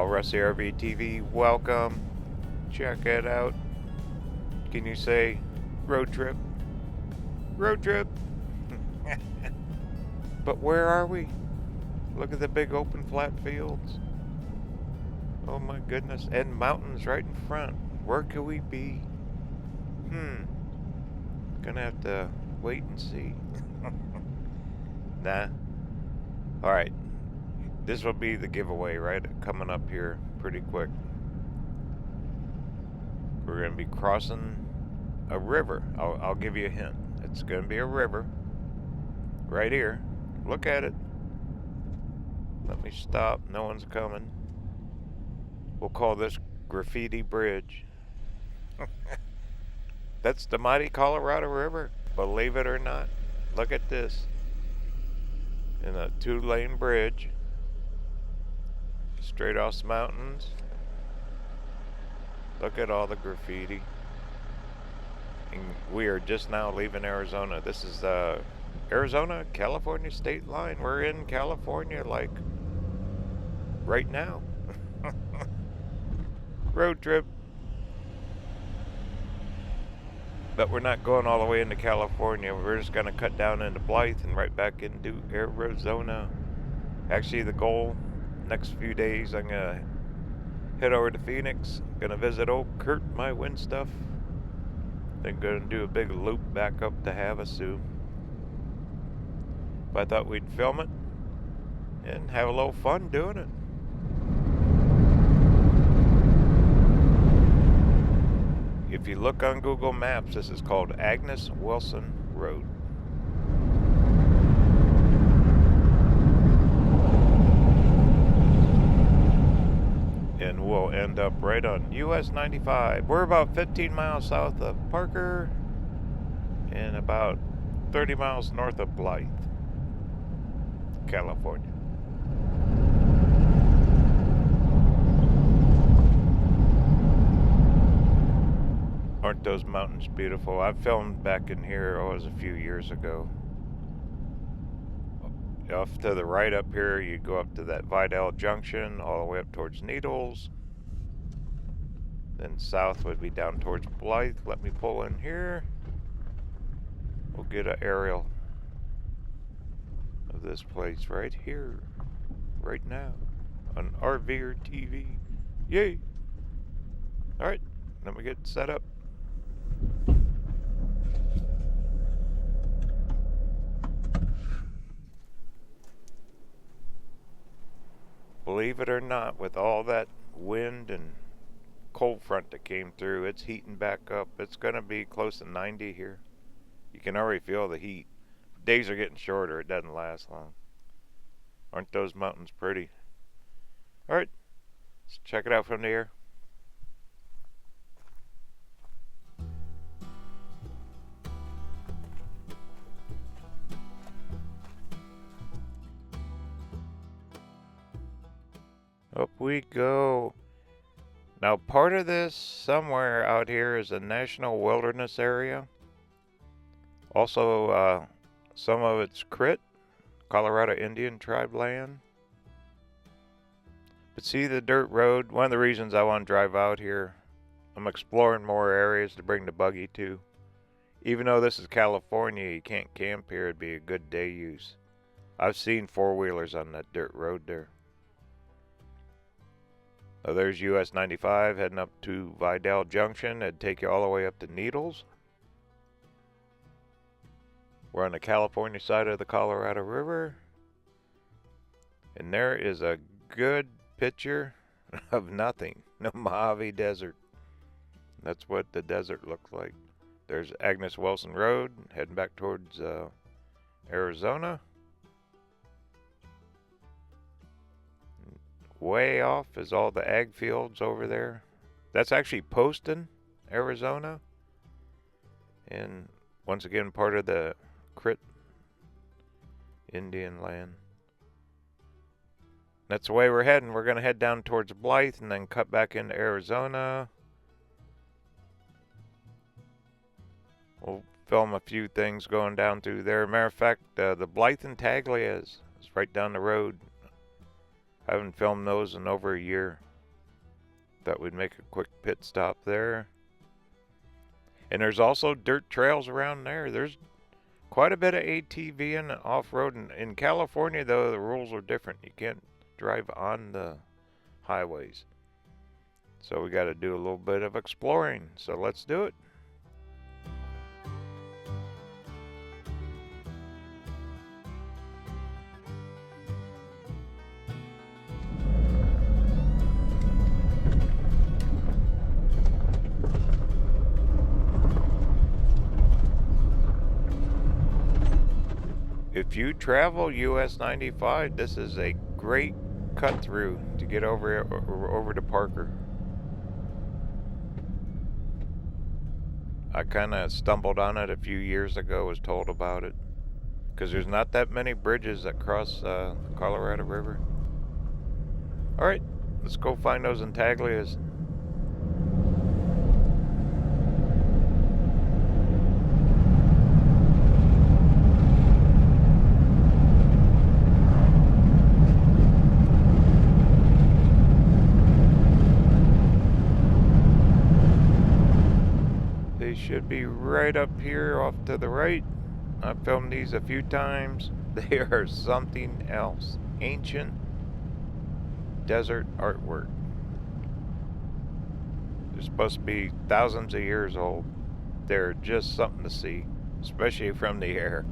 Rusty RVTV, welcome. Check it out. Can you say road trip? Road trip. But where are we? Look at the big open flat fields. Oh my goodness. And mountains right in front. Where could we be? Gonna have to wait and see. Nah. Alright. This will be the giveaway, right? Coming up here pretty quick. We're gonna be crossing a river. I'll give you a hint. It's gonna be a river. Right here. Look at it. Let me stop. No one's coming. We'll call this Graffiti Bridge. That's the mighty Colorado River. Believe it or not. Look at this. In a 2-lane bridge. Straight off the mountains. Look at all the graffiti. And we are just now leaving Arizona. This is the Arizona-California state line. We're in California, like, right now. Road trip. But we're not going all the way into California. We're just going to cut down into Blythe and right back into Arizona. Actually, the goal, next few days, I'm going to head over to Phoenix. Going to visit old Kurt, my wind stuff. Then going to do a big loop back up to Havasu. But I thought we'd film it and have a little fun doing it. If you look on Google Maps, this is called Agnes Wilson Road. And we'll end up right on US 95. We're about 15 miles south of Parker and about 30 miles north of Blythe, California. Aren't those mountains beautiful? I filmed back in here, it was a few years ago. Off to the right up here, you go up to that Vidal Junction, all the way up towards Needles. Then south would be down towards Blythe. Let me pull in here. We'll get an aerial of this place right here, right now, on RVerTV. Yay! Alright, let me get set up. Believe it or not, with all that wind and cold front that came through, it's heating back up. It's going to be close to 90 here. You can already feel the heat. Days are getting shorter. It doesn't last long. Aren't those mountains pretty? Alright, let's check it out from the air. Up we go. Now, part of this somewhere out here is a national wilderness area. Also, some of it's Crit, Colorado Indian tribe land. But see the dirt road? One of the reasons I want to drive out here, I'm exploring more areas to bring the buggy to. Even though this is California, you can't camp here. It'd be a good day use. I've seen four-wheelers on that dirt road there. Oh, there's US 95 heading up to Vidal Junction. It'd take you all the way up to Needles. We're on the California side of the Colorado River. And there is a good picture of nothing. No Mojave Desert. That's what the desert looks like. There's Agnes Wilson Road heading back towards Arizona. Way off is all the ag fields over there. That's actually Poston, Arizona. And once again, part of the Crit Indian land. That's the way we're heading. We're going to head down towards Blythe and then cut back into Arizona. We'll film a few things going down through there. Matter of fact, the Blythe Intaglios is right down the road. I haven't filmed those in over a year. Thought we'd make a quick pit stop there. And there's also dirt trails around there. There's quite a bit of ATV and off-road. In California, though, the rules are different. You can't drive on the highways. So we got to do a little bit of exploring. So let's do it. If you travel US 95, this is a great cut through to get over to Parker. I kind of stumbled on it a few years ago, was told about it, because there's not that many bridges that cross the Colorado River. Alright, let's go find those Intaglios. Should be right up here off to the right. I've filmed these a few times. They are something else. Ancient desert artwork. They're supposed to be thousands of years old. They're just something to see, especially from the air.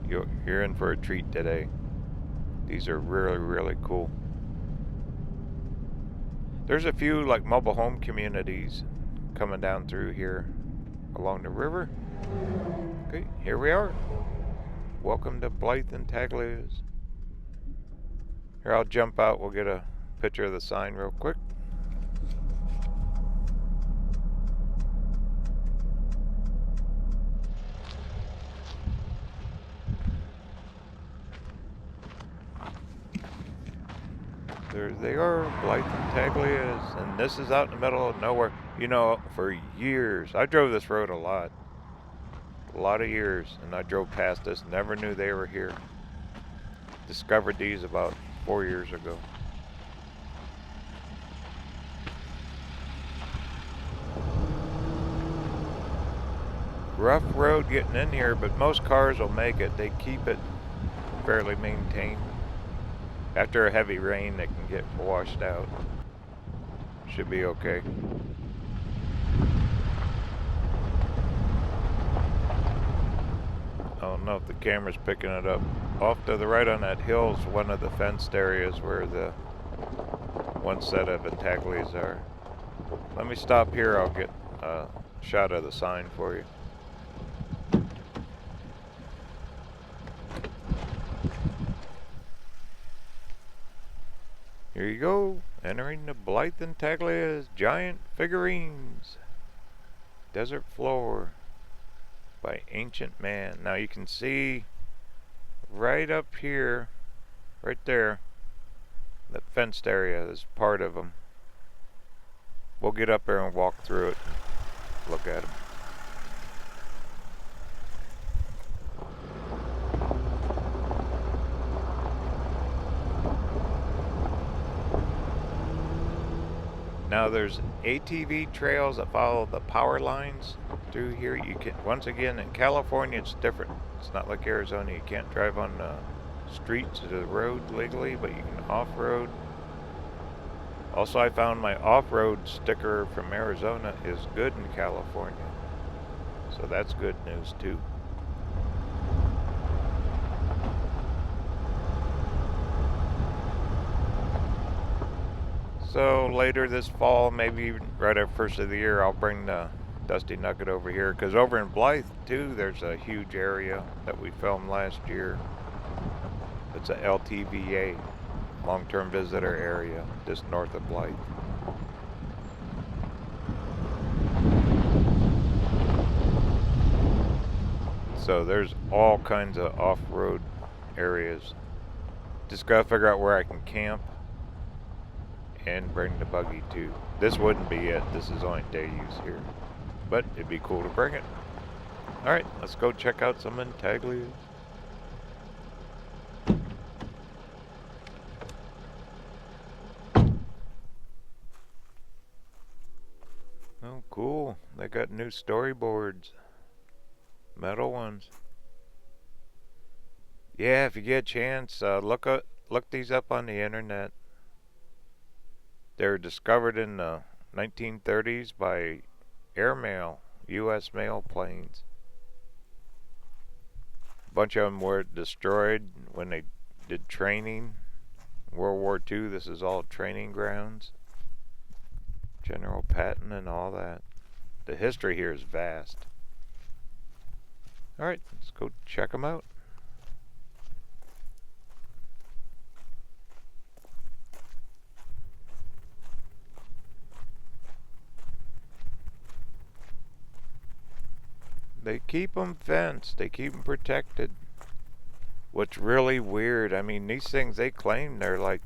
You're in for a treat today. These are really, really cool. There's a few like mobile home communities coming down through here along the river. Okay, here we are. Welcome to Blythe and Intaglios. Here, I'll jump out. We'll get a picture of the sign real quick. There they are, Blythe and Intaglios, and this is out in the middle of nowhere. You know, for years, I drove this road a lot of years, and I drove past this, never knew they were here. Discovered these about 4 years ago. Rough road getting in here, but most cars will make it. They keep it fairly maintained. After a heavy rain, they can get washed out. Should be okay. I don't know if the camera's picking it up. Off to the right on that hill is one of the fenced areas where the one set of Intaglios are. Let me stop here. I'll get a shot of the sign for you. Here you go, entering the Blythe and Intaglios giant figurines. Desert Floor by Ancient Man. Now you can see right up here, right there, that fenced area is part of them. We'll get up there and walk through it and look at them. Now there's ATV trails that follow the power lines through here. You can, once again, in California it's different. It's not like Arizona. You can't drive on the streets of the road legally, but you can off-road. Also, I found my off-road sticker from Arizona is good in California. So that's good news too. So later this fall, maybe right at first of the year, I'll bring the Dusty Nugget over here, because over in Blythe too, there's a huge area that we filmed last year. It's a LTVA, long-term visitor area, just north of Blythe. So there's all kinds of off-road areas. Just gotta figure out where I can camp and bring the buggy too. This wouldn't be it. This is only day use here. But it'd be cool to bring it. Alright, let's go check out some Intaglios. Cool. They got new storyboards. Metal ones. Yeah, if you get a chance, look these up on the internet. They were discovered in the 1930s by airmail, U.S. mail planes. A bunch of them were destroyed when they did training. World War II, this is all training grounds. General Patton and all that. The history here is vast. Alright, let's go check them out. They keep them fenced. They keep them protected. What's really weird, I mean, these things, they claim they're like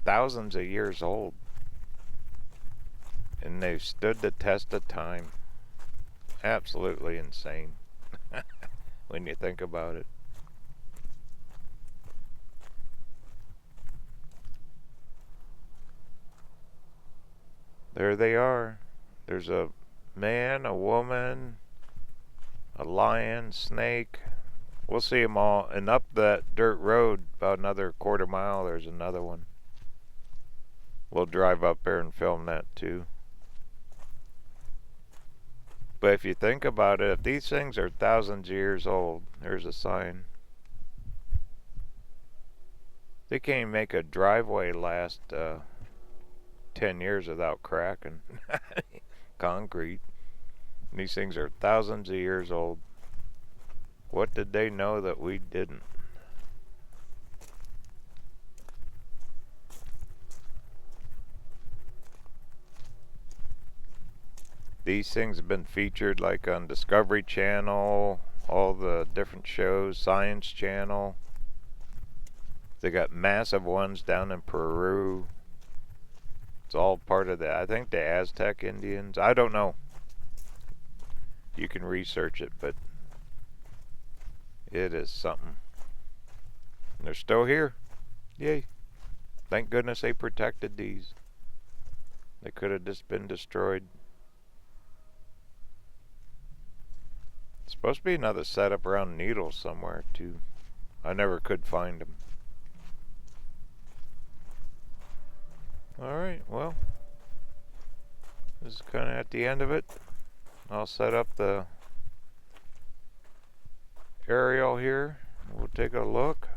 thousands of years old. And they've stood the test of time. Absolutely insane when you think about it. There they are. There's a man, a woman, a lion, snake. We'll see them all. And up that dirt road, about another quarter mile, there's another one. We'll drive up there and film that too. But if you think about it, if these things are thousands of years old, there's a sign. They can't even make a driveway last 10 years without cracking. Concrete. And these things are thousands of years old. What did they know that we didn't? These things have been featured like on Discovery Channel, all the different shows, Science Channel. They got massive ones down in Peru. It's all part of that. I think the Aztec Indians. I don't know. You can research it, but it is something. And they're still here. Yay. Thank goodness they protected these. They could have just been destroyed. It's supposed to be another setup around Needles somewhere, too. I never could find them. Alright, well, this is kind of at the end of it. I'll set up the aerial here. We'll take a look.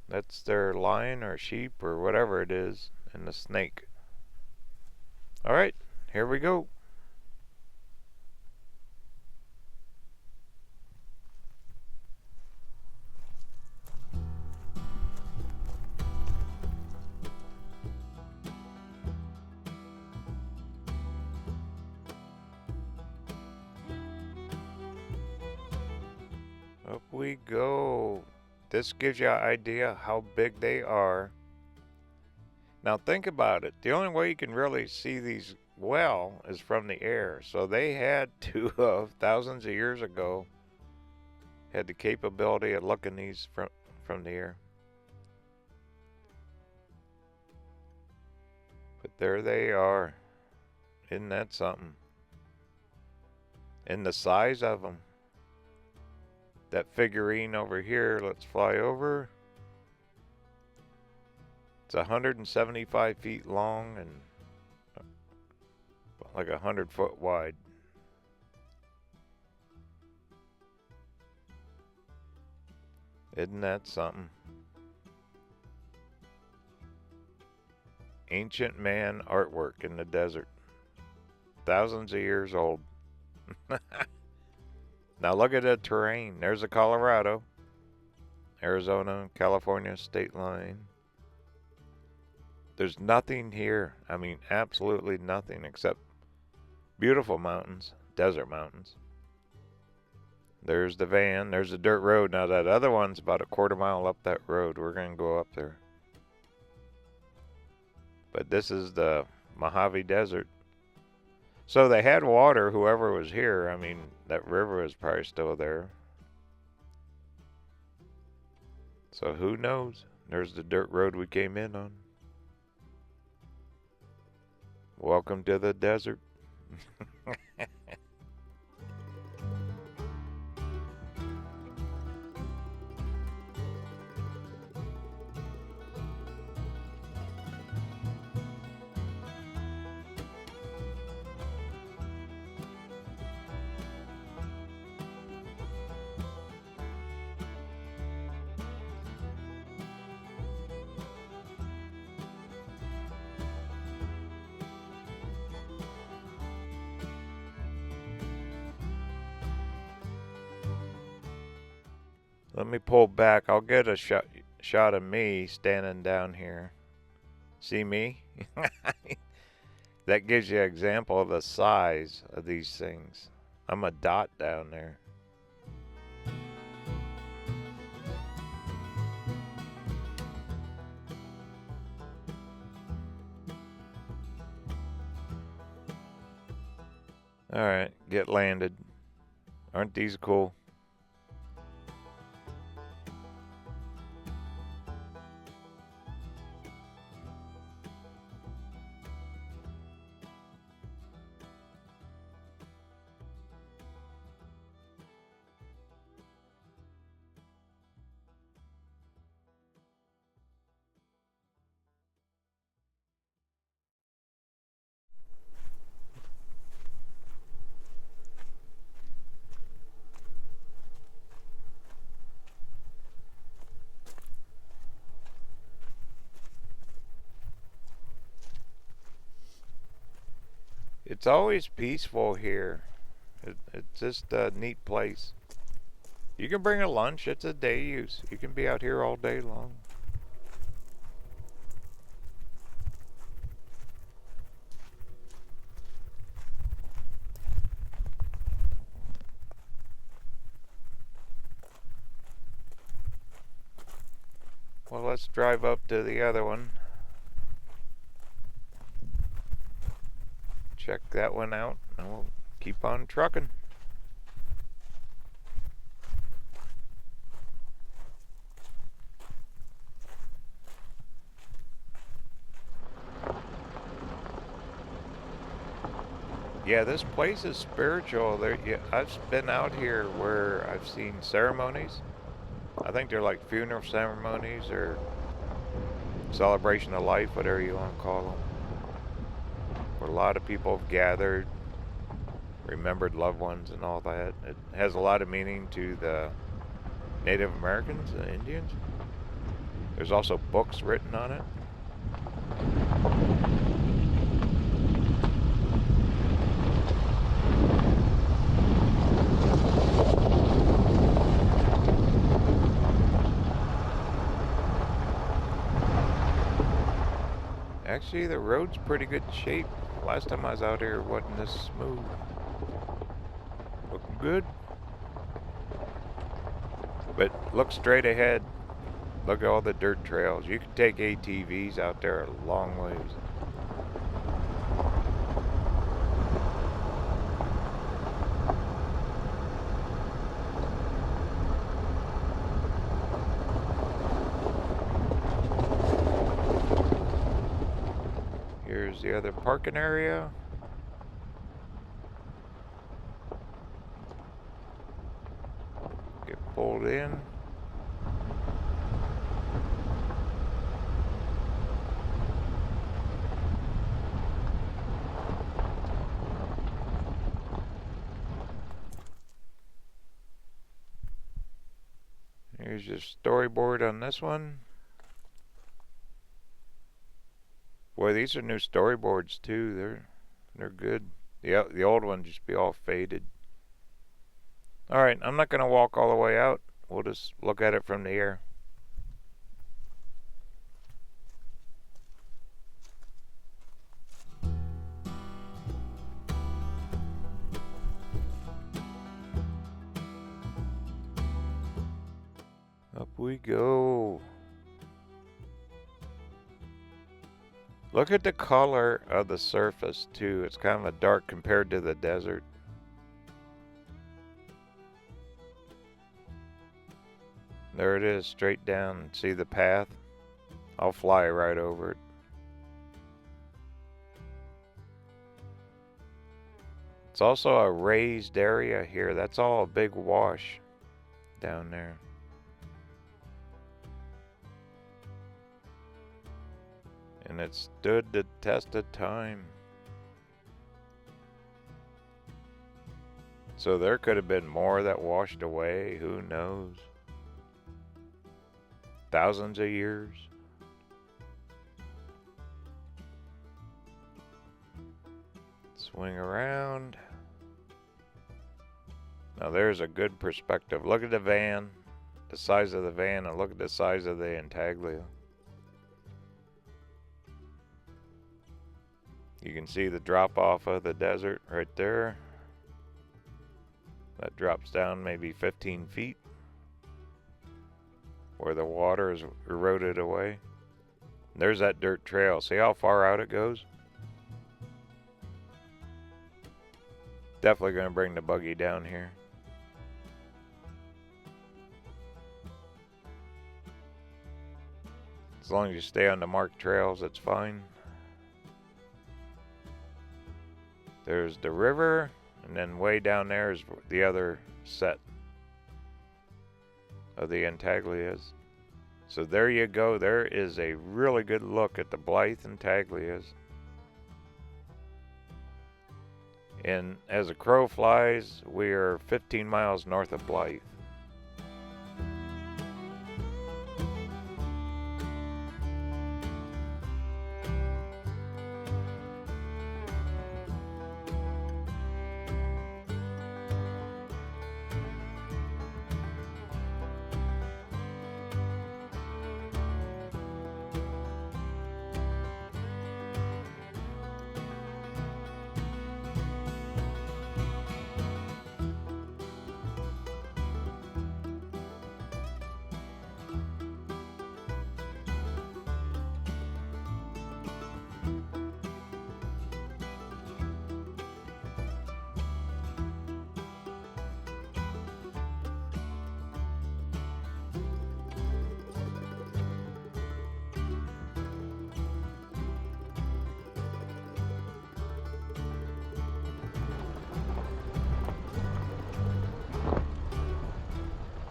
That's their lion or sheep or whatever it is, and the snake. Alright, here we go. Up we go. This gives you an idea how big they are. Now think about it. The only way you can really see these well is from the air. So they had to have, thousands of years ago, had the capability of looking these from the air. But there they are. Isn't that something? And the size of them. That figurine over here, let's fly over. It's 175 feet long and like 100 foot wide. Isn't that something? Ancient man artwork in the desert. Thousands of years old. Now look at the terrain. There's the Colorado, Arizona, California state line. There's nothing here. I mean, absolutely nothing except beautiful mountains, desert mountains. There's the van. There's the dirt road. Now that other one's about a quarter mile up that road. We're going to go up there. But this is the Mojave Desert. So they had water, whoever was here. I mean, that river is probably still there. So who knows? There's the dirt road we came in on. Welcome to the desert. Let me pull back. I'll get a shot of me standing down here. See me? That gives you an example of the size of these things. I'm a dot down there. Alright, get landed. Aren't these cool? It's always peaceful here. It's just a neat place. You can bring a lunch. It's a day use. You can be out here all day long. Well, let's drive up to the other one. Check that one out, and we'll keep on trucking. Yeah, this place is spiritual. I've been out here where I've seen ceremonies. I think they're like funeral ceremonies or celebration of life, whatever you want to call them. Where a lot of people have gathered, remembered loved ones and all that. It has a lot of meaning to the Native Americans and Indians. There's also books written on it. Actually, the road's pretty good shape. Last time I was out here, it wasn't this smooth. Looking good. But look straight ahead. Look at all the dirt trails. You can take ATVs out there a long ways. Here's the other parking area. Get pulled in. Here's your storyboard on this one. Boy, these are new storyboards too. They're good. The old ones just be all faded. All right, I'm not gonna walk all the way out. We'll just look at it from the air. Up we go. Look at the color of the surface too. It's kind of a dark compared to the desert. There it is, straight down. See the path? I'll fly right over it. It's also a raised area here. That's all a big wash down there. And it stood the test of time. So there could have been more that washed away, who knows? Thousands of years. Swing around. Now there's a good perspective. Look at the van, the size of the van, and look at the size of the Intaglio. You can see the drop off of the desert right there. That drops down maybe 15 feet where the water is eroded away. There's that dirt trail. See how far out it goes? Definitely going to bring the buggy down here. As long as you stay on the marked trails, it's fine. There's the river, and then way down there is the other set of the Intaglios. So there you go. There is a really good look at the Blythe Intaglios. And as a crow flies, we are 15 miles north of Blythe.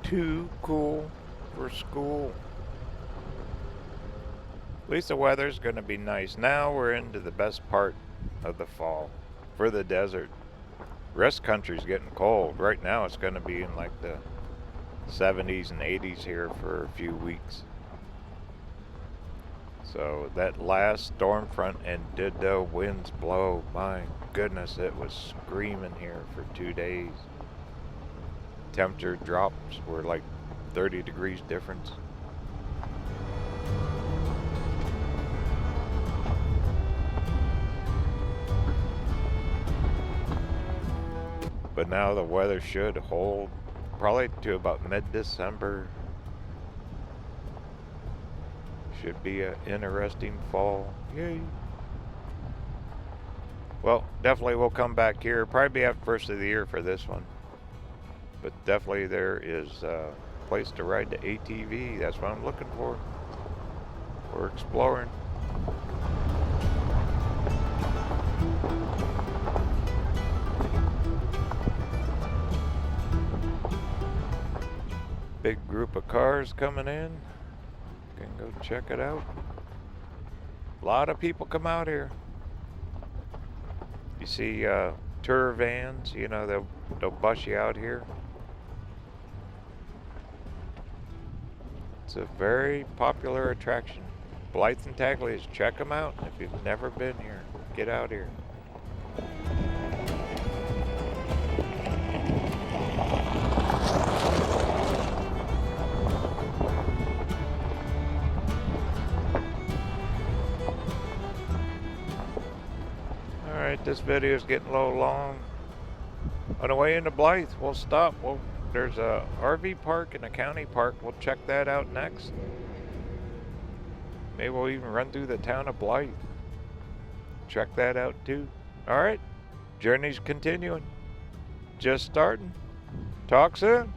Too cool for school. At least the weather's going to be nice. Now we're into the best part of the fall for the desert. Rest country's getting cold. Right now it's going to be in like the 70s and 80s here for a few weeks. So that last storm front, and did the winds blow? My goodness, it was screaming here for 2 days. Temperature drops were like 30 degrees difference. But now the weather should hold probably to about mid-December. Should be an interesting fall. Yay. Well, definitely we'll come back here. Probably be after first of the year for this one. But definitely there is a place to ride the ATV. That's what I'm looking for. We're exploring. Big group of cars coming in. Can go check it out. A lot of people come out here. You see tour vans, you know, they'll bus you out here. It's a very popular attraction. Blythe Intaglios, check them out. If you've never been here, get out here. Alright, this video is getting a little long. On the way into Blythe, we'll stop. There's a RV park and a county park. We'll check that out next. Maybe we'll even run through the town of Blythe. Check that out too. Alright, journey's continuing. Just starting. Talk soon.